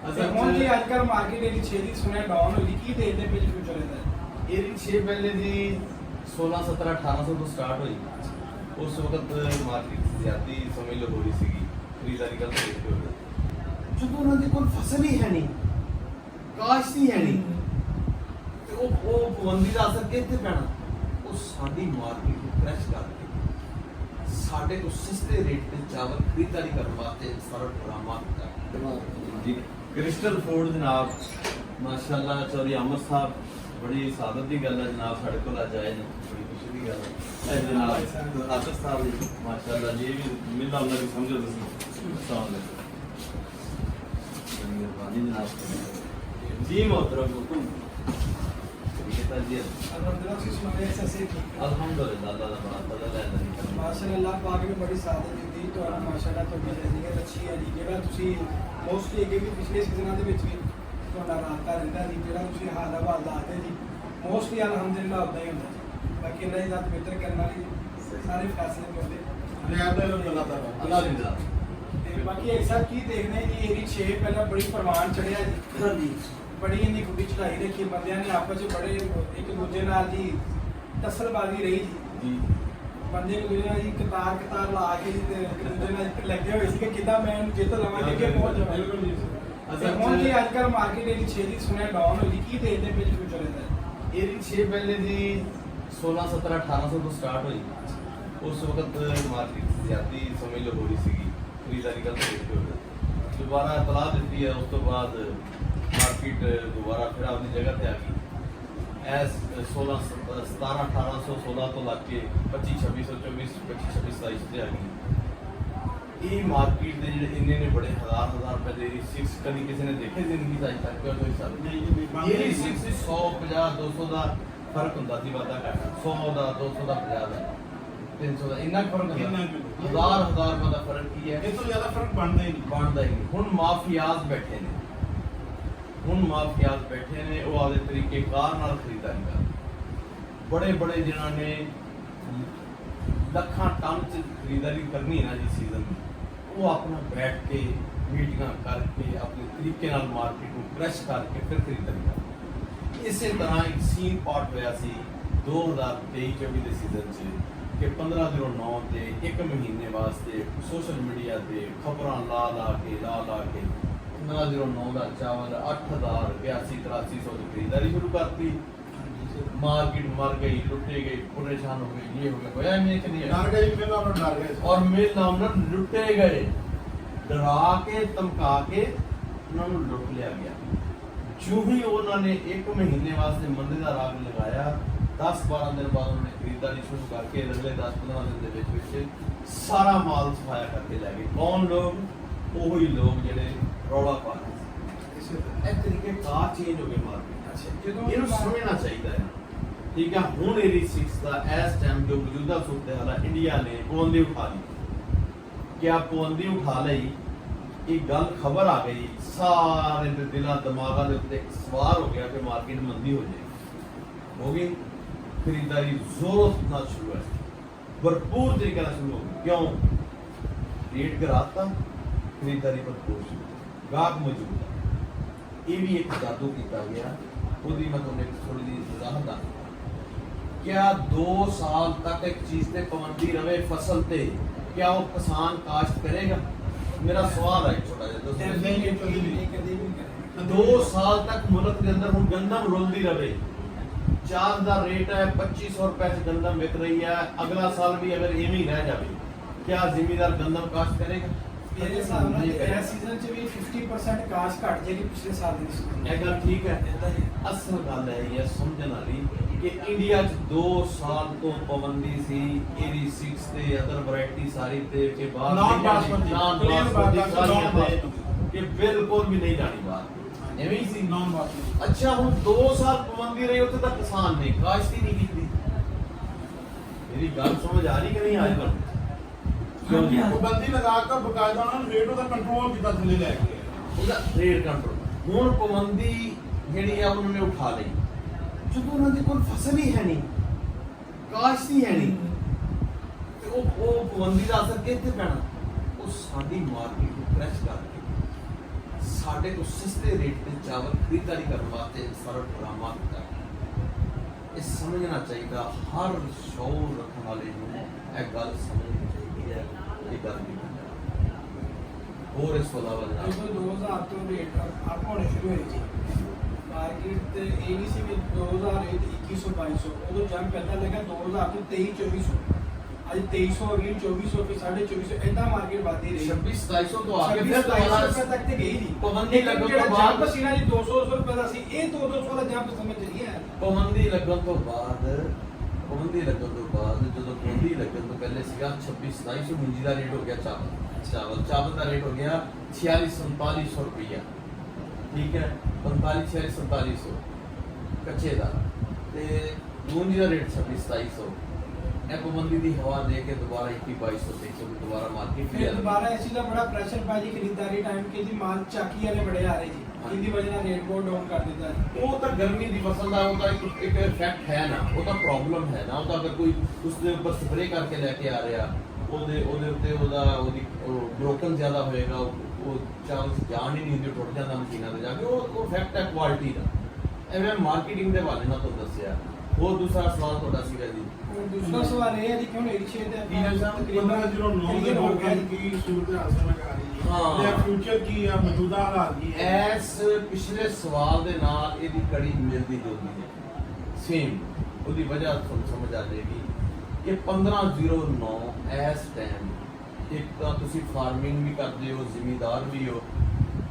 ਹੁਣ ਜੀ ਅੱਜ ਕੱਲ੍ਹ ਮਾਰਕੀਟ ਇਹਦੀ 6 ਦੀ ਸੁਣਿਆ ਡਾਊਨ ਹੋਈ ਕੀ ਦੇਖਦੇ ਪਏ ਫਿਊਚਰ ਇਹਦਾ? ਇਹਦੀ 6 ਪਹਿਲੇ ਦੀ 16 17 1800 ਤੋਂ ਸਟਾਰਟ ਹੋਈ। ਉਸ ਵਕਤ ਮਾਰਕੀਟ ਜ਼ਿਆਦੀ ਸਮਝ ਲਓ ਹੋ ਰਹੀ ਸੀਗੀ, ਖਰੀਦਦਾਰੀ ਕਰਦੇ ਦੇਖਦੇ ਹੋਏ ਜਦੋਂ ਉਹਨਾਂ ਦੇ ਕੋਲ ਫਸਲ ਹੀ ਹੈ ਨਹੀਂ, ਕਾਸ਼ ਹੀ ਹੈ ਨਹੀਂ, ਤੇ ਉਹ ਪਾਬੰਦੀ ਦਾ ਅਸਰ ਕਿੱਥੇ ਪੈਣਾ? ਉਹ ਸਾਡੀ ਮਾਰਕੀਟ ਨੂੰ ਕ੍ਰੈਸ਼ ਕਰਕੇ ਸਾਡੇ ਤੋਂ ਸਸਤੇ ਰੇਟ ਤੇ ਚਾਵਲ ਖਰੀਦਦਾਰੀ ਕਰਨ ਵਾਸਤੇ ਸਾਰਾ ਡਰਾਮਾ ਕੀਤਾ ਜੀ। ਕ੍ਰਿਸਟਲ ਫੂਡ ਜਨਾਬ, ਮਾਸ਼ਾਅੱਲਾ ਚੌਧਰੀ ਅਹਿਮਦ ਸਾਹਿਬ, ਬੜੀ ਸਾਦਤ ਦੀ ਗੱਲ ਹੈ ਜਨਾਬ, ਸਾਡੇ ਕੋਲ ਅੱਜ ਆਏ ਨੇ, ਬੜੀ ਖੁਸ਼ੀ ਦੀ ਗੱਲ ਹੈ। ਇਹ ਜਨਾਬ ਆਸਫ ਸਾਹਿਬ ਜੀ, ਮਾਸ਼ਾਅੱਲਾ ਜੀ, ਵੀ ਮਿਲਦਾ ਉਹਨਾਂ ਦੀ ਸਮਝੋ ਤੁਸੀਂ। अस्सलाम वालेकुम जनाब जी, मोहतरम हुकुम अल्हम्दुलिल्लाह, अल्लाह का बड़ा फजल है। माशाअल्लाह पाक ने बड़ी सादत दी तो माशाअल्लाह तो नज़रिया अच्छी है जी। ਜਿਹੜਾ ਤੁਸੀਂ ਮੋਸਟਲੀ ਅੱਗੇ ਵੀ ਪਿਛਲੇ ਸੀਜ਼ਨਾਂ ਦੇ ਵਿੱਚ ਵੀ ਤੁਹਾਡਾ ਰਾਬਤਾ ਰਹਿੰਦਾ ਜੀ, ਜਿਹੜਾ ਤੁਸੀਂ ਹਾਲ ਹਵਾਲ ਦੱਸਦੇ ਜੀ, ਮੋਸਟਲੀ ਅਲਹਮਦੁਲਿल्लाह ਉਦਾਂ ਹੀ ਹੁੰਦਾ ਜੀ। ਬਾਕੀ ਅੱਲਾਹ ਦੀ ਜ਼ਾਤ ਬਿਹਤਰ ਕਰਨ ਵਾਲੀ ਸਾਰੇ ਫੈਸਲੇ ਕਰਦੇ अल्हम्दुलिल्लाह। ਤੇ ਬਾਕੀ ਇੱਕ ਸਾਥ ਕੀ ਦੇਖਦੇ ਜੀ, ਇਹਦੀ 6 ਪਹਿਲਾਂ ਬੜੀ ਪ੍ਰਵਾਨ ਚੜਿਆ ਜੀ, ਹਾਂਜੀ ਬੜੀ ਇੰਨੀ ਗੁੱਡੀ ਚੜਾਈ ਰੱਖੀ, ਬੰਦਿਆਂ ਨੇ ਆਪਸ ਵਿੱਚ ਬੜੇ ਇੱਕ ਦੂਜੇ ਨਾਲ ਜੀ ਤਸਲਬਾਜ਼ੀ ਰਹੀ ਜੀ। ਬੰਦੇ ਇੱਕ ਦੂਜੇ ਨਾਲ ਜੀ ਕਤਾਰ ਲਾ ਕੇ ਜੀ ਤੇ ਇੱਕ ਦੂਜੇ ਨਾਲ ਲੱਗੇ ਹੋਏ ਸੀ ਕਿ ਕਿੱਦਾਂ ਮੈਂ ਇਹਨੂੰ ਜਿੱਤ ਲਵਾਂ, ਅੱਗੇ ਪਹੁੰਚ ਜਾਵਾਂ। ਬਿਲਕੁਲ ਜੀ। ਤੇ ਹੁਣ ਜੀ ਅੱਜ ਕੱਲ੍ਹ ਮਾਰਕੀਟ ਇਹਦੀ 6 ਦੀ ਸੁਣਿਆ ਡਾਊਨ ਹੋਈ ਕੀ ਦੇਖਦੇ ਪਏ ਫਿਊਚਰ ਇਹਦਾ? ਇਹਦੀ 6 ਪਹਿਲੇ ਦੀ 16 17 1800 ਤੋਂ ਸਟਾਰਟ ਹੋਈ। ਉਸ ਵਕਤ ਮਾਰਕੀਟ ਜ਼ਿਆਦੀ ਸਮਝ ਲਓ ਹੋ ਰਹੀ ਸੀਗੀ, ਖਰੀਦਦਾਰੀ ਕਰਦੇ ਦੇਖਦੇ ਹੋਏ ਦੁਬਾਰਾ ਇਤਲਾਹ ਦਿੱਤੀ ਹੈ। ਉਸ ਤੋਂ ਬਾਅਦ ਮਾਰਕੀਟ ਦੁਬਾਰਾ ਫਿਰ ਆਪਣੀ ਜਗ੍ਹਾ ਤੇ ਆ ਗਈ। ਐਸ 16 17 1800 16 ਤੋਂ ਲੱਗ ਕੇ 25 2600 24 25 26 27 ਤੇ ਆ ਗਈ। ਇਹ ਮਾਰਕੀਟ ਦੇ ਜਿਹੜੇ ਇੰਨੇ ਨੇ ਬੜੇ ਹਜ਼ਾਰ ਰੁਪਏ ਦੇ 6 ਕਦੀ ਕਿਸੇ ਨੇ ਦੇਖੇ ਜ਼ਿੰਦਗੀ ਦਾ ਅੱਜ ਤੱਕ ਕੋਈ ਹਿਸਾਬ ਨਹੀਂ। ਇਹ 6 150 200 ਦਾ ਫਰਕ ਹੁੰਦਾ ਸੀ, ਵਾਧਾ ਘਾਟਾ 100 ਦਾ 200 ਦਾ 50 ਦਾ 300 ਦਾ ਇੰਨਾ ਫਰਕ ਹੁੰਦਾ। ਹਜ਼ਾਰ ਰੁਪਏ ਦਾ ਫਰਕ ਕੀ ਹੈ? ਇਹ ਤੋਂ ਜ਼ਿਆਦਾ ਫਰਕ ਬਣਦਾ ਹੀ ਨਹੀਂ। ਹੁਣ ਮਾਫੀਆਜ਼ ਬੈਠੇ ਨੇ, ਉਹ ਆਪਦੇ ਤਰੀਕੇ ਕਾਰ ਨਾਲ ਖਰੀਦਦਾਰੀ ਕਰਦੇ। ਬੜੇ ਜਿਨ੍ਹਾਂ ਨੇ ਲੱਖਾਂ ਟਨ ਚ ਖਰੀਦਦਾਰੀ ਕਰਨੀ ਨਾ ਜੀ ਸੀਜ਼ਨ ਦੀ, ਉਹ ਆਪਣਾ ਬੈਠ ਕੇ ਮੀਟਿੰਗਾਂ ਕਰਕੇ ਆਪਣੇ ਤਰੀਕੇ ਨਾਲ ਮਾਰਕੀਟ ਨੂੰ ਕ੍ਰੈਸ਼ ਕਰਕੇ ਫਿਰ ਖਰੀਦਦਾਰੀ ਕਰਦੇ। ਇਸੇ ਤਰ੍ਹਾਂ ਇੱਕ ਸੀਨ ਪਾਰਟ ਹੋਇਆ ਸੀ 2023-24 ਦੇ ਸੀਜ਼ਨ 'ਚ ਕਿ 15/09 ਤੇ 1 ਮਹੀਨੇ ਵਾਸਤੇ ਸੋਸ਼ਲ ਮੀਡੀਆ ਤੇ ਖਬਰਾਂ ਲਾ ਕੇ 15/09 ਦਾ ਚਾਵਲ 8000-8300 ਦੀ ਖਰੀਦਦਾਰੀ ਸ਼ੁਰੂ ਕਰਤੀ। मार्केट मर गई, लुटे गए, परेशान हो गए, ये हो गया, होया नहीं कि नहीं? डर गए, मिल ऑनर डर गए और मिल ऑनर लुटे गए, डरा के धमका के उन्होंने लुट लिया गया। जो ही उन्होंने 1 महीने वास्ते मंदी का राग लगाया, 10-12 दिन बाद उन्होंने खरीदारी शुरू करके अगले 10-15 दिन के सारा माल सफाया करके लै गए। कौन लोग? वही लोग जिहड़े रौला पा रहे थे। इस तरीके कार चेंज हो गए मार्केट। ਇਹਨੂੰ ਸਮਝਣਾ ਚਾਹੀਦਾ ਹੈ, ਠੀਕ ਹੈ। ਹੁਣ ਇਹਦੀ 6 ਦਾ ਇਸ ਟਾਈਮ ਜੋ ਮੌਜੂਦਾ ਸੂਰਤ ਹਾਲ ਹੈ, ਇੰਡੀਆ ਨੇ ਪਾਬੰਦੀ ਉਠਾ ਲਈ। ਕਿਆ ਪਾਬੰਦੀ ਉਠਾ ਲਈ? ਇਹ ਗੱਲ ਖਬਰ ਆ ਗਈ, ਸਾਰੇ ਦੇ ਦਿਲਾਂ ਦਿਮਾਗਾਂ ਦੇ ਉੱਤੇ ਇੱਕ ਸਵਾਰ ਹੋ ਗਿਆ ਕਿ ਮਾਰਕੀਟ ਮੰਦੀ ਹੋ ਜਾਏਗੀ। ਹੋ ਗਈ ਖਰੀਦਦਾਰੀ ਜ਼ੋਰ ਨਾਲ ਸ਼ੁਰੂ ਹੈ, ਭਰਪੂਰ ਤਰੀਕੇ ਨਾਲ ਸ਼ੁਰੂ ਹੋ ਗਈ। ਕਿਉਂ? ਰੇਟ ਗਿਰਾਤਾ, ਖਰੀਦਦਾਰੀ ਭਰਪੂਰ ਸ਼ੁਰੂ, ਗਾਹਕ ਮੌਜੂਦ ਹੈ। ਇਹ ਵੀ ਇੱਕ ਜਾਦੂ ਕੀਤਾ ਗਿਆ। ਉਹਦੀ ਮੈਂ ਤੁਹਾਨੂੰ ਇੱਕ ਥੋੜੀ ਜਿਹੀ ਵਜ਼ਾਹਤ ਦੱਸਦਾ। क्या 2 साल तक एक चीज पे पाबंदी रहे फसल पे, क्या वो किसान काश्त करेगा? मेरा सवाल है छोटा सा। 2 साल तक मुल्क के अंदर हम गंदम रुलती रहे, चार का रेट है 2500 रुपए से गंदम बिक रही है, अगला साल भी अगर इवें ही रह जाए, क्या जिम्मेदार गंदम काश्त करेगा? ਮੇਰੇ ਹਿਸਾਬ ਨਾਲ ਇਹ ਸੀਜ਼ਨ 'ਚ ਵੀ 50% ਕਾਸ਼ ਘਟ ਜਾਏਗੀ ਪਿਛਲੇ ਸਾਲ ਦੀ ਸੀਜ਼ਨ। ਇਹ ਗੱਲ ਠੀਕ ਹੈ। ਅਸਲ ਗੱਲ ਹੈ ਇਹ ਸਮਝਣ ਵਾਲੀ ਕਿ ਇੰਡੀਆ 'ਚ 2 ਸਾਲ ਤੋਂ ਪਾਬੰਦੀ ਸੀ ਇਹਦੀ 6 ਤੇ ਅਦਰ ਵੈਰਾਈਟੀ ਸਾਰੀ ਤੇ ਕਿ ਬਾਹਰ ਨਾਨ ਬਾਸਮਤੀ ਕਿ ਬਿਲਕੁਲ ਵੀ ਨਹੀਂ ਜਾਣੀ ਬਾਹਰ, ਐਵੇਂ ਹੀ ਸੀ ਨਾਨ ਬਾਸਮਤੀ। ਅੱਛਾ ਹੁਣ 2 ਸਾਲ ਪਾਬੰਦੀ ਰਹੀ, ਉੱਥੇ ਤਾਂ ਕਿਸਾਨ ਨੇ ਕਾਸ਼ਤ ਹੀ ਨਹੀਂ ਕੀਤੀ। ਮੇਰੀ ਗੱਲ ਸਮਝ ਆ ਰਹੀ ਕਿ ਨਹੀਂ ਆ ਰਹੀ? पाबंदी लगा कर बकायदा रेट का कंट्रोल किया थले लैके ਉਹਦਾ ਰੇਟ ਕੰਟਰੋਲ। ਹੁਣ ਪਾਬੰਦੀ ਜਿਹੜੀ ਆ ਉਹਨਾਂ ਨੇ ਉਠਾ ਲਈ ਜਦੋਂ ਉਹਨਾਂ ਦੇ ਕੋਲ ਫਸਲ ਹੀ ਹੈ ਨਹੀਂ, ਕਾਸ਼ਤ ਹੀ ਹੈ ਨਹੀਂ, ਤੇ ਉਹ ਪਾਬੰਦੀ ਦਾ ਅਸਰ ਕਿੱਥੇ ਪੈਣਾ? ਉਹ ਸਾਡੀ ਮਾਰਕੀਟ ਨੂੰ ਕ੍ਰੈਸ਼ ਕਰਕੇ ਸਾਡੇ ਤੋਂ ਸਸਤੇ ਰੇਟ ਤੇ ਚਾਵਲ ਖਰੀਦਦਾਰੀ ਕਰਨ ਵਾਸਤੇ ਸਾਰਾ ਡਰਾਮਾ ਕੀਤਾ। ਇਹ ਸਮਝਣਾ ਚਾਹੀਦਾ, ਹਰ ਸ਼ੌਰ ਰੱਖਣ ਵਾਲੇ ਨੂੰ ਇਹ ਗੱਲ ਸਮਝਣੀ ਚਾਹੀਦੀ ਹੈ। ਇਹ ਗੱਲ ਨਹੀਂ ਹੋਰ ਇਸ ਤੋਂ ਇਲਾਵਾ ਜਨਾਬ ਜਦੋਂ 2000 ਤੋਂ ਰੇਟ ਅਪ ਹੋਣੇ ਸ਼ੁਰੂ ਹੋਏ ਜੀ ਮਾਰਕੀਟ ਤੇ ਇਹ ਨਹੀਂ ਸੀ ਵੀ 2000 ਰੇਟ 2100 2200, ਉਦੋਂ ਜੰਗ ਪੈਦਾ ਲੱਗਾ 2000 ਤੋਂ 23 2400, ਅੱਜ 2300 ਅਗਲੀ 2400 ਫਿਰ 2450 ਏਦਾਂ ਮਾਰਕੀਟ ਵਧਦੀ ਰਹੀ। 26 2700 ਤੋਂ ਆ ਕੇ ਫਿਰ 2700 ਰੁਪਏ ਤੱਕ ਤੇ ਗਈ ਨਹੀਂ। ਪਾਬੰਦੀ ਲੱਗਣ ਤੋਂ ਜਿਹੜਾ ਬਾਅਦ ਜੰਪ ਸੀ ਨਾ ਜੀ 200 ਰੁਪਏ ਦਾ ਸੀ, ਇਹ 200 ਵਾਲਾ ਜੰਪ ਸਮਝ ਨਹੀਂ ਆਇਆ। ਪਾਬੰਦੀ ਲੱਗਣ ਤੋਂ ਬਾਅਦ ਜਦੋਂ ਪਾਬੰਦੀ ਲੱਗਣ ਤੋਂ ਪਹਿਲੇ ਸੀਗਾ 26 2700 ਮੁੰਜੀ ਦਾ ਰੇਟ ਹੋ ਗਿਆ ਚਾਵਲ ਦਾ ਰੇਟ ਹੋ ਗਿਆ 46 4700 ਰੁਪਇਆ, ਠੀਕ ਹੈ 45 46 4700 ਕੱਚੇ ਦਾ, ਤੇ ਮੁੰਜੀ ਦਾ ਰੇਟ 26 2700। ਇਹ ਪਾਬੰਦੀ ਦੀ ਹਵਾ ਦੇ ਕੇ ਦੁਬਾਰਾ 21 2200 ਤੇ ਦੁਬਾਰਾ ਮਾਰਕੀਟ ਫਿਰ ਦੁਬਾਰਾ ਇਸ ਚੀਜ਼ ਦਾ ਬੜਾ ਪ੍ਰੈਸ਼ਰ ਪਾ ਜੀ ਖਰੀਦਦਾਰੀ ਟਾਈਮ ਕਿ ਜੀ ਮਾਲ ਚਾਕੀ ਵਾਲੇ ਬੜੇ ਆ ਰਹੇ ਜੀ, ਇਹਦੀ ਵਜ੍ਹਾ ਨਾਲ ਰੇਟ ਬਹੁਤ ਡਾਊਨ ਕਰ ਦਿੱਤਾ ਜੀ। ਉਹ ਤਾਂ ਗਰਮੀ ਦੀ ਫਸਲ ਦਾ ਉਹਦਾ ਇੱਕ ਇਫੈਕਟ ਹੈ ਨਾ, ਉਹ ਤਾਂ ਪ੍ਰੋਬਲਮ ਹੈ ਨਾ। ਉਹਦਾ ਅਗਰ ਕੋਈ ਉਸ ਦੇ ਉੱਪਰ ਸਪਰੇ ਕਰਕੇ ਲੈ ਕੇ ਆ ਰਿਹਾ, ਉਹਦੇ ਉੱਤੇ ਉਹਦੀ ਬ੍ਰੋਕਨ ਜ਼ਿਆਦਾ ਹੋਏਗਾ, ਉਹ ਚਾਵਲ ਜਾਣ ਹੀ ਨਹੀਂ ਹੁੰਦੀ, ਟੁੱਟ ਜਾਂਦਾ ਮਸ਼ੀਨਾਂ ਤੇ ਜਾ ਕੇ, ਉਹ ਇਫੈਕਟ ਹੈ ਕੁਆਲਿਟੀ ਦਾ। ਐਵੇਂ ਮਾਰਕੀਟਿੰਗ ਦੇ ਹਵਾਲੇ ਨਾਲ ਤੁਹਾਨੂੰ ਦੱਸਿਆ। ਹੋਰ ਦੂਸਰਾ ਸਵਾਲ ਤੁਹਾਡਾ ਸੀਗਾ ਜੀ। ਦੂਸਰਾ ਸਵਾਲ ਇਹ ਹੈ ਜੀ ਕਿ ਹੁਣ ਏਸ਼ੀਆ ਦੇ ਕੀ ਹੈ ਸਾਹਿਬ? 1509 ਦੇ ਲੋਕਾਂ ਕੀ ਸੂਰਤ ਹਾਸਲ ਕਰ ਰਹੀ ਹੈ ਹਾਂ। ਜਾਂ ਫਿਊਚਰ ਕੀ ਆ, ਮੌਜੂਦਾ ਹਾਲਾਤ ਕੀ ਹੈ। ਐਸ ਪਿਛਲੇ ਸਵਾਲ ਦੇ ਨਾਲ ਇਹਦੀ ਕੜੀ ਮਿਲਦੀ ਜੁਲਦੀ ਹੈ, ਸੇਮ। ਉਹਦੀ ਵਜ੍ਹਾ ਤੁਹਾਨੂੰ ਸਮਝ ਆ ਜਾਏਗੀ ਕਿ 1509 ਇਸ ਟਾਈਮ ਇੱਕ ਤਾਂ ਤੁਸੀਂ ਫਾਰਮਿੰਗ ਵੀ ਕਰਦੇ ਹੋ, ਜ਼ਿਮੀਂਦਾਰ ਵੀ ਹੋ,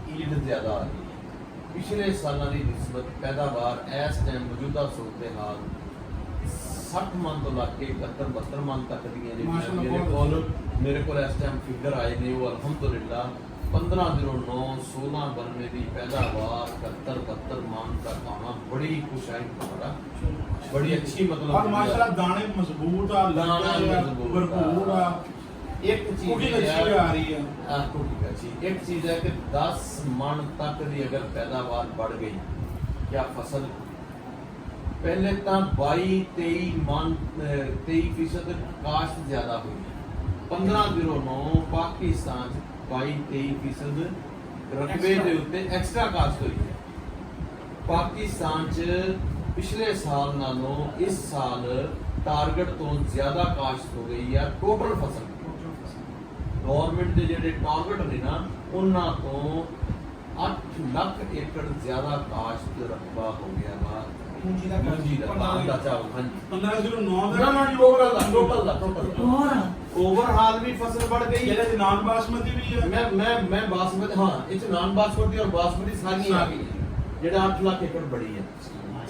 ਈਲਡ ਜ਼ਿਆਦਾ ਆ ਰਹੀ ਹੈ। ਪਿਛਲੇ ਸਾਲਾਂ ਦੀ ਨਿਸਬਤ ਪੈਦਾਵਾਰ ਇਸ ਟਾਈਮ ਮੌਜੂਦਾ ਸੂਰਤ ਹਾਲ 60 ਮਨ ਤੋਂ ਲੱਗ ਕੇ 71 72 ਮਨ ਤੱਕ ਦੀਆਂ ਮੇਰੇ ਕੋਲ ਇਸ ਟਾਈਮ ਫਿਗਰ ਆਏ ਨੇ, ਉਹ ਅਲਹਮਦੁਲਿਲਾ 1509 1692 ਦੀ ਪੈਦਾਵਾਰ 71 72 ਮਨ ਤੱਕ ਆਉਣਾ ਬੜੀ ਖੁਸ਼ਾਈ ਖਬਰ ਆ, ਬੜੀ ਅੱਛੀ और मतलब माशाल्लाह दाने मजबूत आ, दाना लंबे आ, मजबूत भरपूर आ। एक चीज कुकिंग है अच्छी यार, आ रही है। कुकिंग अच्छी। एक चीज है कि 10 मन तक की अगर पैदावार बढ़ गई, क्या फसल पहले तो 22-23 मन 23% काश्त ज्यादा हुई। 1509 पाकिस्तान 22-23% रकबे के उत्ते एक्स्ट्रा काश्त हुई है। पाकिस्तान च पिछले साल नालों इस साल टारगेट तो ज्यादा काश्त हो गई है। टोटल फसल गवर्नमेंट के ਜਿਹੜੇ ਟਾਰਗੇਟ ਨੇ ਨਾ, ਉਹਨਾਂ ਤੋਂ 8 ਲੱਖ ਏਕੜ ਜ਼ਿਆਦਾ ਕਾਸ਼ਤ ਰਕਬਾ ਹੋ ਗਿਆ ਵਾ ਪੂੰਜੀ ਦਾ ਧਾਨ ਦਾ ਚਾਵਲ। ਹਾਂਜੀ 1509 ਨਾ ਨਾ ਟੋਟਲ ਓਵਰਹਾਲ ਵੀ ਫਸਲ बढ़ ਗਈ। ਇਹਦੇ ਚ ਨਾਨ ਬਾਸਮਤੀ ਵੀ ਹੈ। ਮੈਂ ਬਾਸਮਤੀ, ਹਾਂ ਇਹ ਚ ਨਾਨ ਬਾਸਮਤੀ ਔਰ ਬਾਸਮਤੀ ਸਾਰੀਆਂ ਆ ਗਈਆਂ, ਜਿਹੜਾ 8 ਲੱਖ ਏਕੜ ਬੜੀ ਹੈ।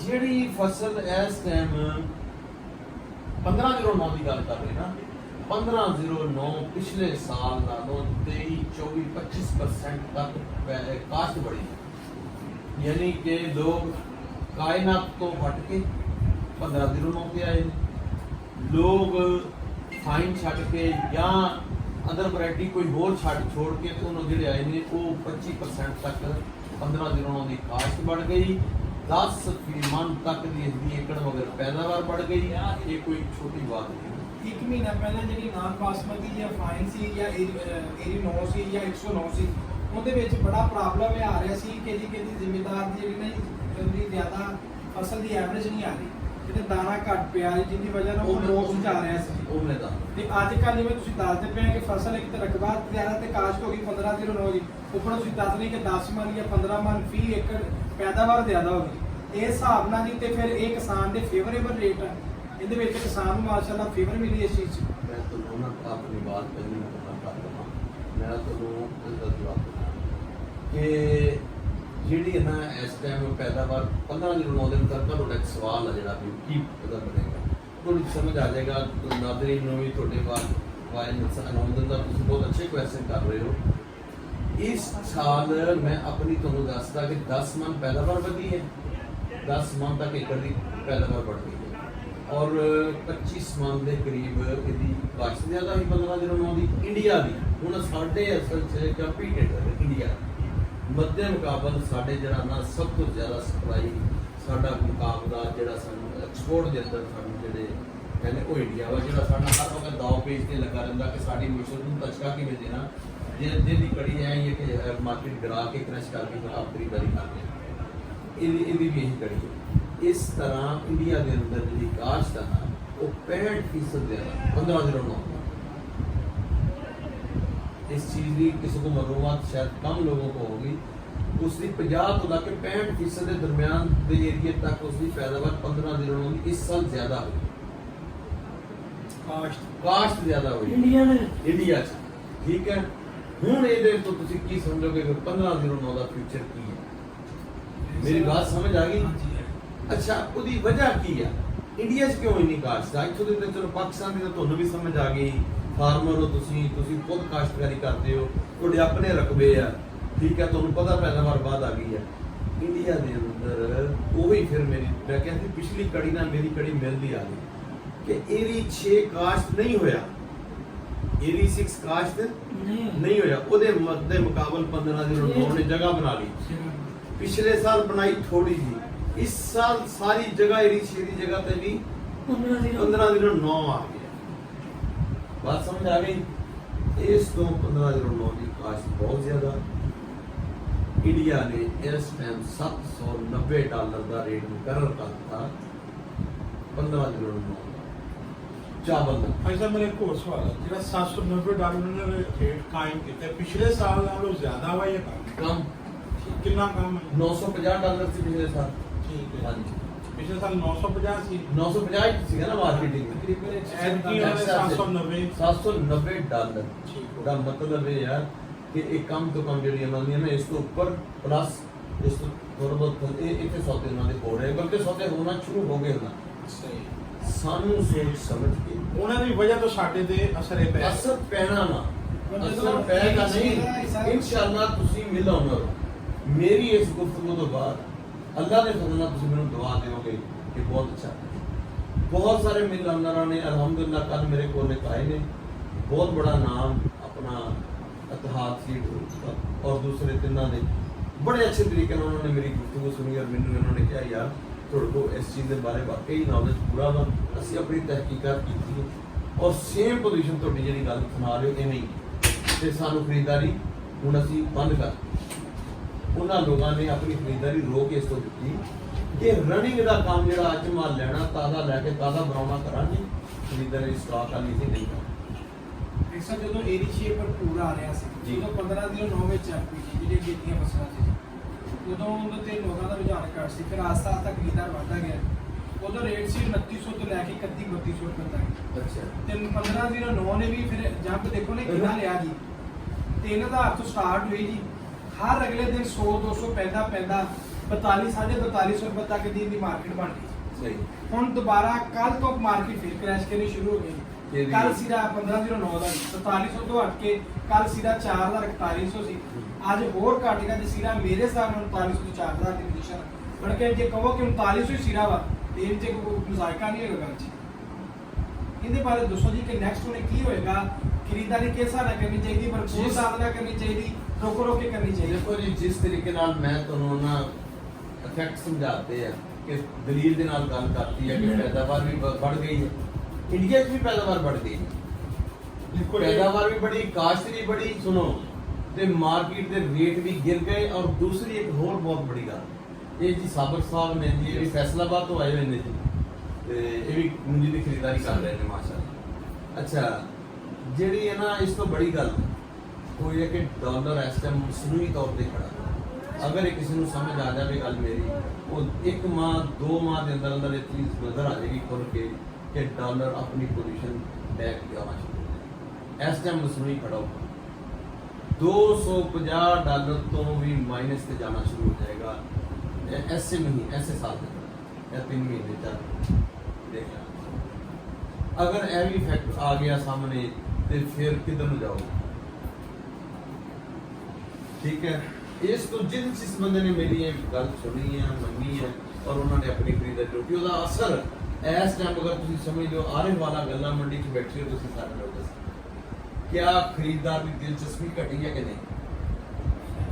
ਜਿਹੜੀ ਫਸਲ ਇਸ ਟਾਈਮ 1509 ਦੀ ਗੱਲ ਕਰ ਰਹੇ ਨਾ, 1509 पिछले साल नालों 23-24-25% तक काश्त बढ़ी, यानी कि लोग कायनात तो हट के 1509 पे आए, लोग फाइन छट के या अदर वैरायटी कोई होर छोड़ के उन्होंने ਜਿਹੜੇ ਆਏ ਨੇ ਉਹ 25% तक 1509 ਦੀ ਕਾਸ਼ਤ बढ़ गई। 10 मन तक ਦੀ ਇਸਦੀ ਏਕੜ ਮਗਰ ਪੈਦਾਵਾਰ बढ़ गई। ਇਹ ਕੋਈ ਛੋਟੀ ਬਾਤ ਨਹੀਂ। ਇੱਕ ਮਹੀਨਾ ਪਹਿਲਾਂ ਜਿਹੜੀ ਨਾਨ ਬਾਸਮਤੀ ਜਾਂ ਫਾਈਨ ਸੀ ਜਾਂ ਏਰੀ 9 ਸੀ ਜਾਂ 109 ਸੀ, ਉਹਦੇ ਵਿੱਚ ਬੜਾ ਪ੍ਰੋਬਲਮ ਇਹ ਆ ਰਿਹਾ ਸੀ ਕਿ ਜੀ ਕਹਿੰਦੀ ਜ਼ਿੰਮੇਦਾਰ ਦੀ ਜਿਹੜੀ ਨਾ ਜਲਦੀ ਜ਼ਿਆਦਾ ਫਸਲ ਦੀ ਐਵਰੇਜ ਨਹੀਂ ਆ ਰਹੀ, ਕਿਤੇ ਦਾਣਾ ਘੱਟ ਪਿਆ ਜਿੰਦੀ ਵਜ੍ਹਾ ਨਾਲ ਉਹ ਲੋਸ ਜਾ ਰਿਹਾ ਸੀ। ਉਹਨੇ ਦਾ ਤੇ ਅੱਜ ਕੱਲ੍ਹ ਜਿਵੇਂ ਤੁਸੀਂ ਦੱਸਦੇ ਪਏ ਕਿ ਫਸਲ ਇੱਕ ਤੇ ਰਕਬਾ ਜ਼ਿਆਦਾ ਤੇ ਕਾਸ਼ਤ ਹੋ ਗਈ 1509 ਦੀ, ਉੱਪਰੋਂ ਤੁਸੀਂ ਦੱਸ ਰਹੇ ਕਿ 10 ਮਨ ਜਾਂ 15 ਮਨ ਫੀ ਏਕੜ ਪੈਦਾਵਾਰ ਜ਼ਿਆਦਾ ਹੋ ਗਈ। ਇਸ ਹਿਸਾਬ ਨਾਲ ਜੀ ਤੇ ਫਿਰ ਇਹ ਕਿਸਾਨ ਦੇ ਫੇਵਰੇਬਲ ਰੇਟ ਆ, ਇਹਦੇ ਵਿੱਚ ਕਿਸਾਨ ਨੂੰ ਮਾਸ਼ਾਅੱਲਾ ਫੇਵਰ ਮਿਲੀ ਇਸ ਚੀਜ਼ 'ਚ। ਮੈਂ ਤੁਹਾਨੂੰ ਨਾ ਆਪਣੀ ਬਾਤ ਪਹਿਲੀ ਕਰ ਦਵਾਂ, ਮੈਂ ਤੁਹਾਨੂੰ ਇਹਦਾ ਜਵਾਬ ਦੇਣਾ ਕਿ ਜਿਹੜੀ ਨਾ ਇਸ ਟਾਈਮ ਪੈਦਾਵਾਰ 1509 ਦੇ ਅੰਦਰ ਤੁਹਾਡਾ ਇੱਕ ਸਵਾਲ ਆ ਜਿਹੜਾ ਵੀ ਕੀ ਪਤਾ ਬਣੇਗਾ, ਤੁਹਾਨੂੰ ਸਮਝ ਆ ਜਾਏਗਾ। ਨਾਜ਼ਰੀਨ ਨੂੰ ਵੀ ਤੁਹਾਡੇ ਵਾਇਨ ਨੁਕਸਾਨ ਦਾ ਤੁਸੀਂ ਬਹੁਤ ਅੱਛੇ ਕੁਐਸਚਨ ਕਰ ਰਹੇ ਹੋ। ਇਸ ਸਾਲ ਮੈਂ ਆਪਣੀ ਤੁਹਾਨੂੰ ਦੱਸਦਾ ਕਿ 10 ਮਨ ਪੈਦਾਵਾਰ ਵਧੀ ਹੈ, 10 ਮਨ ਤੱਕ ਏਕੜ ਦੀ ਪੈਦਾਵਾਰ बढ़ गई है और 25 ਮਨ ਦੇ ਕਰੀਬ ਇਹਦੀ ਕਾਸ਼ਤ ਜ਼ਿਆਦਾ ਹੀ 1509 ਦੀ ਇੰਡੀਆ ਦੀ। ਹੁਣ ਸਾਡੇ ਅਸਲ 'ਚ ਕੰਪੀਟੀਟਰ ਇੰਡੀਆ ਮੱਦੇ ਮੁਕਾਬਲ ਸਾਡੇ ਜਿਹੜਾ ਨਾ ਸਭ ਤੋਂ ਜ਼ਿਆਦਾ ਸਪਲਾਈ ਸਾਡਾ ਮੁਕਾਬਲਾ ਜਿਹੜਾ ਸਾਨੂੰ ਐਕਸਪੋਰਟ ਦੇ ਅੰਦਰ ਸਾਨੂੰ ਜਿਹੜੇ ਕਹਿੰਦੇ ਉਹ ਇੰਡੀਆ ਵਾ, ਜਿਹੜਾ ਸਾਡਾ ਹਰ ਵਕਤ ਦਾਅ ਪੇਚ ਤੇ ਲੱਗਾ ਰਹਿੰਦਾ ਕਿ ਸਾਡੀ ਮਿਸ਼ਨ ਨੂੰ ਤਸ਼ਕਾ ਕਿਵੇਂ ਦੇਣਾ। ਜਿਹਦੀ ਕੜੀ ਹੈ ਇਹ ਕਿ ਮਾਰਕੀਟ ਗਰਾ ਕੇ ਕ੍ਰਸ਼ ਕਰਕੇ ਫਿਰ ਆਪ ਖਰੀਦਦਾਰੀ ਕਰਦੇ ਇਹਦੀ ਵੀ ਇਹੀ ਕੜੀ ਹੈ। ਇਸ ਤਰ੍ਹਾਂ ਇੰਡੀਆ ਦੇ ਅੰਦਰ ਜਿਹੜੀ ਕਾਸ਼ਤ ਹੈ ਨਾ ਉਹ 65% ਦੇ 1509 इस चीज की किसी को मालूमात शायद कम लोगों को होगी उसकी 50 तो लेकर 65% के दरमियान के एरिए तक उसकी पैदावार 15 दिनों की इस साल ज्यादा हुई काश्त ज्यादा हुई इंडिया च ठीक है हुण ਇਹਦੇ ਤੋਂ ਤੁਸੀਂ ਕੀ ਸਮਝੋਗੇ ਕਿ 15 ਦਿਨੋਂ ਦਾ ਫਿਊਚਰ ਕੀ ਹੈ ਮੇਰੀ ਬਾਤ ਸਮਝ ਆ ਗਈ ਅੱਛਾ ਉਹਦੀ ਵਜ੍ਹਾ ਕੀ ਹੈ ਇੰਡੀਆ 'ਚ ਕਿਉਂ ਇੰਨੀ ਕਾਸ਼ਤ ਆ ਇੱਥੋਂ ਦੇ ਤੇ ਚਲੋ ਪਾਕਿਸਤਾਨ ਦੀ ਤਾਂ ਤੁਹਾਨੂੰ ਵੀ ਸਮਝ ਆ ਗਈ ਫਾਰਮਰ ਹੋ ਤੁਸੀਂ ਖੁਦ ਕਾਸ਼ਤਕਾਰੀ ਕਰਦੇ ਹੋ ਤੁਹਾਡੇ ਆਪਣੇ ਰਕਬੇ ਆ ਠੀਕ ਹੈ ਤੁਹਾਨੂੰ ਪਤਾ ਪੈਦਾਵਾਰ ਬਾਅਦ ਆ ਗਈ ਹੈ ਇੰਡੀਆ ਦੇ ਅੰਦਰ ਉਹੀ ਫਿਰ ਮੈਂ ਕਹਿੰਦੀ ਪਿਛਲੀ ਕੜੀ ਨਾਲ ਮੇਰੀ ਕੜੀ ਮਿਲਦੀ ਆ ਗਈ ਕਿ ਇਹਦੀ 6 ਕਾਸ਼ਤ ਨਹੀਂ ਹੋਇਆ ਇਹਦੀ 6 ਕਾਸ਼ਤ ਨਹੀਂ ਹੋਇਆ ਉਹਦੇ ਮੱਦੇ ਮੁਕਾਬਲ 15 ਦਿਨ ਉਹਨੇ ਜਗ੍ਹਾ ਬਣਾ ਲਈ ਪਿਛਲੇ ਸਾਲ ਬਣਾਈ ਥੋੜੀ ਜੀ ਇਸ ਸਾਲ ਸਾਰੀ ਜਗ੍ਹਾ ਇਹਦੀ 6 ਦੀ ਜਗ੍ਹਾ ਤੇ ਵੀ 15 ਦਿਨ 9 ਆ ਗਈ बात समझ आ गई इस तो 1509 की काश्त बहुत ज्यादा इंडिया ने इस टाइम $790 का रेट मुकर्रर करता 1509 चावल का ऐसा मेरे एक और सवाल है जेड़ा $790 ने रेट कायम किया पिछले साल नालों ज्यादा हुआ या कम कितना कम है $950 से पिछले साल ठीक है हाँ जी पिछले साल 950 ਸੀ 950 ਸੀਗਾ ਨਾ ਮਾਰਕੀਟਿੰਗ ਐਤਕੀ ਉਹਨੇ 790 $790 ਠੀਕ ਦਾ ਮਤਲਬ ਇਹ ਹੈ ਕਿ ਇਹ ਕਮ ਤੋਂ ਕਮ ਜਿਹੜੀ ਉਹਨਾਂ ਦੀਆਂ ਨਾ ਇਸ ਤੋਂ ਉੱਪਰ ਪਲੱਸ ਇਸ ਤੋਂ ਥੋੜਾ ਬਹੁਤ ਇਹ ਇੱਥੇ ਸੌਦੇ ਉਹਨਾਂ ਦੇ ਹੋ ਰਹੇ ਬਲਕਿ ਸੌਦੇ ਹੋਣਾ ਸ਼ੁਰੂ ਹੋ ਗਏ ਨਾ ਸਹੀ ਸਾਨੂੰ ਸੋਚ ਸਮਝ ਕੇ ਉਹਨਾਂ ਦੀ ਵਜ੍ਹਾ ਤੋਂ ਸਾਡੇ ਤੇ ਅਸਰ ਇਹ ਪਿਆ ਅਸਰ ਪੈਣਾ ਨਾ ਅਸਰ ਪੈਗਾ ਨਹੀਂ ਇਨਸ਼ਾਅੱਲਾ ਤੁਸੀਂ ਮਿਲ ਆਉਣਾ ਮੇਰੀ ਇਸ ਗੁਫ਼ਤਗੂ ਤੋਂ ਬਾਅਦ अल्लाह ने फजल तुम मैं दुआ दोगे कि बहुत अच्छा बहुत सारे मिल अंदर ने अल्हम्दुलिल्लाह कल मेरे को आए ने बहुत बड़ा नाम अपना इतिहाद सीट और दूसरे तिना ने बड़े अच्छे तरीके उन्होंने मेरी गुफ्तगू सुनी और मैंने उन्होंने कहा यार थोड़े को इस चीज़ के बारे वाकई नॉलेज पूरा वा असी अपनी तहकीकात की और सेम पोजीशन थोड़ी जी गल सुना रहे हो इवें ही सानू खरीदारी हुण असी बंद कर ਉਹਨਾਂ ਲੋਕਾਂ ਨੇ ਆਪਣੀ ਖਰੀਦਦਾਰੀ ਰੋਕ ਇਸ ਤੋਂ ਦਿੱਤੀ ਕਿ ਰਨਿੰਗ ਦਾ ਕੰਮ ਜਿਹੜਾ ਅੱਜ ਮਾਲ ਲੈਣਾ ਤਾਜ਼ਾ ਲੈ ਕੇ ਤਾਜ਼ਾ ਬਣਾਉਣਾ ਕਰਾਂਗੇ ਖਰੀਦਦਾਰੀ ਸਟਾਕ ਵਾਲੀ ਸੀ ਨਹੀਂ ਇੱਕ ਸਾਲ ਜਦੋਂ ਏਰੀ ਸ਼ੇਪ ਪਰ ਪੂਰਾ ਆ ਰਿਹਾ ਸੀ ਜਦੋਂ 15 ਦਿਨ 9 ਵਿੱਚ ਐਪੀਜੀ ਜਿਹੜੇ ਕੀਤੀਆਂ ਫਸਲਾਂ ਸੀ ਉਦੋਂ ਉਹਨਾਂ ਤੇ ਲੋਕਾਂ ਦਾ ਰੁਝਾਨ ਘੱਟ ਸੀ ਫਿਰ ਆਸਤਾ ਆਸਤਾ ਖਰੀਦਦਾਰ ਵਧਦਾ ਗਿਆ ਉਦੋਂ ਰੇਟ ਸੀ 2900 ਤੋਂ ਲੈ ਕੇ 31-3200 ਰੁਪਏ ਤੱਕ ਅੱਛਾ ਤੇ 15 ਦਿਨ 9 ਨੇ ਵੀ ਫਿਰ ਜੰਪ ਦੇਖੋ ਨੇ ਕਿੰਨਾ ਲਿਆ ਜੀ 3000 ਤੋਂ ਸਟਾਰਟ ਹੋਈ ਜੀ हर अगले दिन 100-200 पैदा 42-4250 रुपए तक की मार्केट बन गई हम दोबारा कल तो मार्केट फिर क्रैश करनी शुरू हो गई कल सीधा 1509 का 4700 तो हट के कल सीधा 4041 सी आज होर घट गया जो सीधा मेरे हिसाब में 3900 तो 4000 की पोजीशन बन के जे कहो कि 3900 सीधा वा तो इन च कोई मजाका नहीं होगा गल च इहदे बारे दसो जी कि नेक्स्ट उन्हें की होएगा खरीदारी किस हिसाब नाल करनी चाहिए भरपूर साधना करनी चाहिए रोको रोके करनी चाहिए देखो जी जिस तरीके नाल मैं ਤੁਹਾਨੂੰ ਨਾ ਇਫੈਕਟ ਸਮਝਾਤੇ ਆ ਕਿ ਦਲੀਲ ਦੇ ਨਾਲ ਗੱਲ ਕਰਤੀ ਹੈ ਕਿ ਪੈਦਾਵਾਰ ਵੀ बढ़ गई है इंडिया 'ਚ भी पैदावार बढ़ गई है पैदावार भी बढ़ी काश्त भी बढ़ी सुनो ਤੇ ਮਾਰਕੀਟ ਦੇ ਰੇਟ ਵੀ ਗਿਰ ਗਏ ਔਰ ਦੂਸਰੀ ਇੱਕ ਹੋਰ ਬਹੁਤ ਬੜੀ ਗੱਲ ਇਹ ਜੀ ਸਾਬਰ ਸਾਹਿਬ ਨੇ ਜੀ ਇਹ ਵੀ ਫੈਸਲਾਬਾਦ ਤੋਂ ਆਏ ਹੋਏ ਨੇ ਜੀ ਤੇ ਇਹ ਵੀ ਮੁੰਜੀ ਦੀ ਖਰੀਦਦਾਰੀ ਕਰ ਰਹੇ ਨੇ ਮਾਸ਼ਾਅੱਲਾ ਅੱਛਾ ਜਿਹੜੀ ਹੈ ਨਾ ਇਸ ਤੋਂ ਬੜੀ ਗੱਲ ਉਹ ਇਹ ਕਿ ਡਾਲਰ ਇਸ ਟਾਈਮ ਮਸਨੂਈ ਤੌਰ ਤੇ ਖੜਾ ਅਗਰ ਇਹ ਕਿਸੇ ਨੂੰ ਸਮਝ ਆ ਜਾਵੇ ਗੱਲ ਮੇਰੀ ਉਹ 1 ਮਾਹ 2 ਮਾਹ ਦੇ ਅੰਦਰ ਅੰਦਰ ਇਹ ਚੀਜ਼ ਨਜ਼ਰ ਆ ਜਾਏਗੀ ਖੁੱਲ ਕੇ ਕਿ ਡਾਲਰ ਆਪਣੀ ਪੋਜੀਸ਼ਨ ਬੈਕ ਜਾਣਾ ਸ਼ੁਰੂ ਇਸ ਟਾਈਮ ਮਸਨੂਈ ਖੜਾ ਹੋਊਗਾ $250 ਤੋਂ ਵੀ ਮਾਈਨਸ ਤੇ ਜਾਣਾ ਸ਼ੁਰੂ ਹੋ ਜਾਏਗਾ ऐसे नहीं ऐसे साल या 3 महीने तक देखना अगर ये भी फैक्ट आ गया सामने तो फिर किधर में जाओगे ठीक है इस तो जिस बंदे ने मेरी ये गल सुनी है मनी है और उन्होंने अपनी खरीदारी रोकी उसका असर इस टाइम अगर तुम समझ लो आने वाला गल्ला मंडी च बैठे हो तुम सारे लोग क्या खरीददार की दिलचस्पी घटी है कि नहीं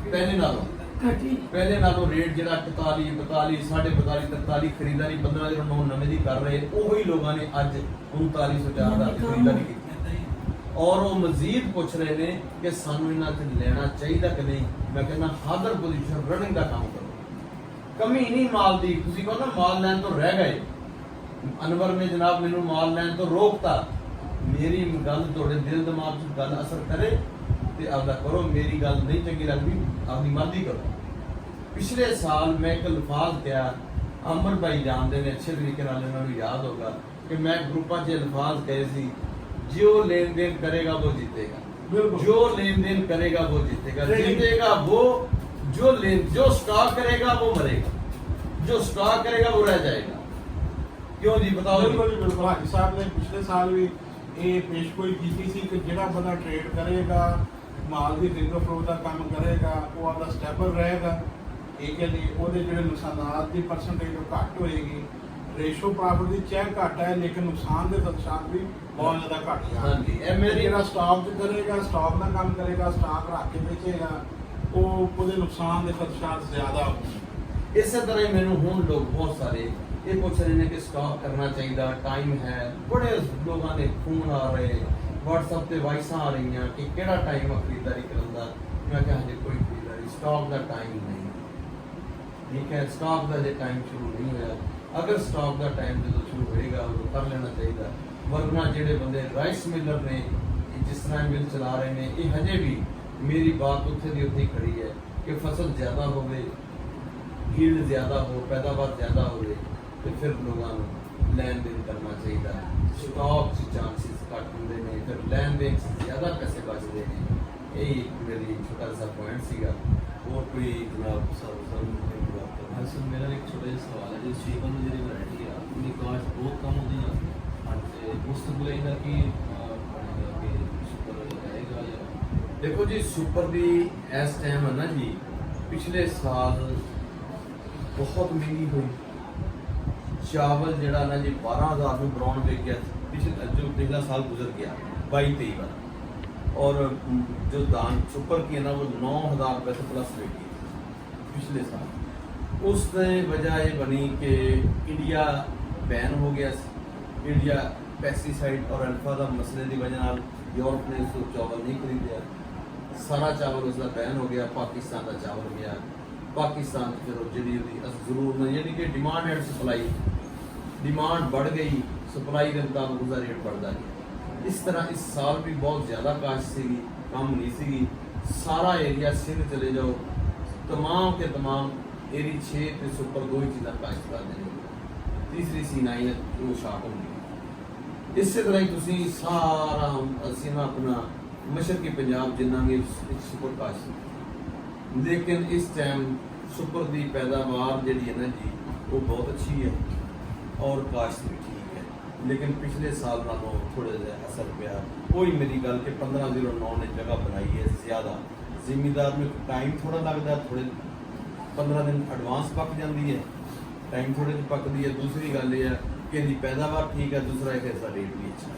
पहले नालों रेट जरा 41 42 42 43 खरीदारी 15 दिनों नवे दी कर रहे ਉਹੀ ਲੋਕਾਂ ਨੇ ਅੱਜ 3900 4000 ਦੀ ਖਰੀਦਾਰੀ ਕੀਤੀ ਔਰ ਉਹ ਮਜ਼ੀਦ ਪੁੱਛ ਰਹੇ ਨੇ ਕਿ ਸਾਨੂੰ ਇਹਨਾਂ ਤੇ ਲੈਣਾ ਚਾਹੀਦਾ ਕਿ ਨਹੀਂ। ਮੈਂ ਕਹਿੰਦਾ ਹਾਜ਼ਰ ਪੋਜੀਸ਼ਨ ਰਨਿੰਗ ਦਾ ਕੰਮ ਕਰੋ, ਕਮੀ ਨਹੀਂ ਮਾਲ ਦੀ। ਤੁਸੀਂ ਕਹੋ ਨਾ ਮਾਲ ਲੈਣ ਤੋਂ ਰਹਿ ਗਏ, ਅਨਵਰ ਨੇ ਜਨਾਬ ਮੈਨੂੰ ਮਾਲ ਲੈਣ ਤੋਂ ਰੋਕਤਾ। ਮੇਰੀ ਗੱਲ ਤੁਹਾਡੇ ਦਿਲ ਦਿਮਾਗ 'ਚ ਗੱਲ ਅਸਰ ਕਰੇ ਤੇ ਆਪਦਾ ਕਰੋ, ਮੇਰੀ ਗੱਲ ਨਹੀਂ ਚੰਗੀ ਲੱਗਦੀ ਆਪਦੀ ਮਰਜ਼ੀ ਕਰੋ। ਪਿਛਲੇ ਸਾਲ ਮੈਂ ਇੱਕ ਲਫ਼ਾਜ਼ ਕਿਹਾ, ਅਮਰ ਭਾਈ ਜਾਣਦੇ ਨੇ ਅੱਛੇ ਤਰੀਕੇ ਨਾਲ, ਇਹਨਾਂ ਨੂੰ ਯਾਦ ਹੋਗਾ ਕਿ ਮੈਂ ਗਰੁੱਪਾਂ 'ਚ ਲਫ਼ਾਜ਼ ਕਹੇ ਸੀ, जो लेन देन करेगा वो जीतेगा, जो लेन देन करेगा वो जीतेगा, जीतेगा वो जो स्टॉक करेगा वो मरेगा, जो स्टॉक करेगा वो रह जाएगा। क्यों जी बताओ। बिल्कुल हाजी साहब ने पिछले साल भी ये पेशगोई की थी कि जिहड़ा बंदा ट्रेड करेगा, माल की खरीदो फरोख्त का काम करेगा, वो आपका स्टेबल रहेगा, ठीक है जी। ਉਹਦੇ ਜਿਹੜੇ ਨੁਕਸਾਨਾਤ ਦੀ ਪਰਸੈਂਟੇਜ ਘੱਟ ਹੋਏਗੀ, रेशो प्रॉफिट की चेक घट है लेकिन नुकसान के खदशात भी बहुत ज्यादा घट हाँ जी, ये मेरी जेड़ा स्टॉक करेगा, स्टॉक का काम करेगा, स्टॉक रख के बेचेगा, वो नुकसान के खदशात ज्यादा होंगे। इस तरह ही मैंने हूँ लोग बहुत सारे ये पूछ रहे हैं कि स्टॉक करना चाहिए, टाइम है। बड़े लोगों ने फोन आ रहे, व्हाट्सएप पे वॉइसा आ रही हैं कि केड़ा टाइम है खरीदारी करने का। मैं क्या हजे कोई खरीदारी स्टॉक का टाइम नहीं, ठीक है, स्टॉक का जो टाइम शुरू नहीं हुआ। अगर स्टॉक का टाइम जो शुरू होएगा वो कर लेना चाहिए, वरना जेडे बंदे राइस मिलर ने जिस तरह मिल चला रहे हैं, ये हजे भी मेरी बात उत्थे दी उत्थे खड़ी है कि फसल ज़्यादा हो, यील्ड ज़्यादा हो, पैदावार ज़्यादा हो, तो फिर लोगों को लैन देन करना चाहिए। स्टॉक चांसेस घट होंगे ने, फिर लैन देन ज़्यादा पैसे बचते हैं। यही मेरी छोटा सा पॉइंट सीगा। और कोई जनाब हाँ सर, मेरा एक छोटा जिहा सवाल है, जो शेखन की जी वैरायटी है उनकी कास्ट बहुत कम होती है, तो मुस्तकबिल इनका की बनेगा कि सुपर रहेगा या देखो जी सुपर भी इस टाइम है ना जी, पिछले साल बहुत महंगी हुई। चावल जड़ा ना जी 12,000 में ब्राउन बिक गया, पिछला साल गुजर गया 22-23 वाला, और जो दान सुपर की है ना वो 9,000 रुपये से प्लस बिकी पिछले साल। उसने वजह ये बनी कि इंडिया बैन हो गया, इंडिया पेस्टिसाइड और अल्फा का मसले की वजह नाल यूरोप ने उसको चावल नहीं खरीदा, सारा चावल उसका बैन हो गया, पाकिस्तान का चावल गया। पाकिस्तान फिर जी जरूर नहीं, यानी कि डिमांड एंड सप्लाई, डिमांड बढ़ गई, सप्लाई के मुताबिक उसका रेट बढ़ता गया। इस तरह इस साल भी बहुत ज़्यादा काश्त सी, कम नहीं सी। सारा एरिया सिंध चले जाओ, तमाम के तमाम एरी 6 ते सुपर 2 ही चीज़ा काश्त कर देंगे, तीसरी सी 9 वो शार्ट होंगी। इस तरह ही तुसी सारा असी ना अपना मशरकी पंजाब जिन्ना भी सुपर काश्त, लेकिन इस टाइम सुपर की पैदावार जी है ना जी वो बहुत अच्छी है और काश्त भी ठीक है, लेकिन पिछले साल नालों थोड़ा जहा असर पाया। वही मेरी गल कि 1509 ने जगह बनाई है ज़्यादा, जिमीदार में टाइम थोड़ा लगता है, थोड़े 15 दिन एडवांस पक जाती है, टाइम थोड़े जी पकती है। दूसरी गल ये है कि इनकी पैदावार ठीक है, दूसरा है कि इसका रेट भी अच्छा है,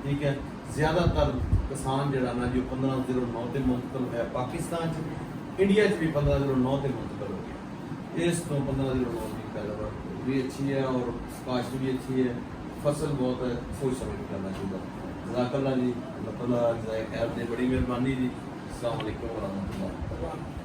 ठीक है। ज़्यादातर किसान जरा ना जो 1509 से मुंतकिल है पाकिस्तान, इंडिया भी 1509 से मुंतकिल हो गया। इस तो 1509 की पैदावार भी अच्छी है और काश्त भी अच्छी है, फसल बहुत है, सोच समझ के करना चाहिए। जज़ाकल्लाह जी, अल्लाह ताला जज़ाए खैर दे, बड़ी मेहरबानी जी। अस्सलाम वालेकुम व रहमतुल्लाह।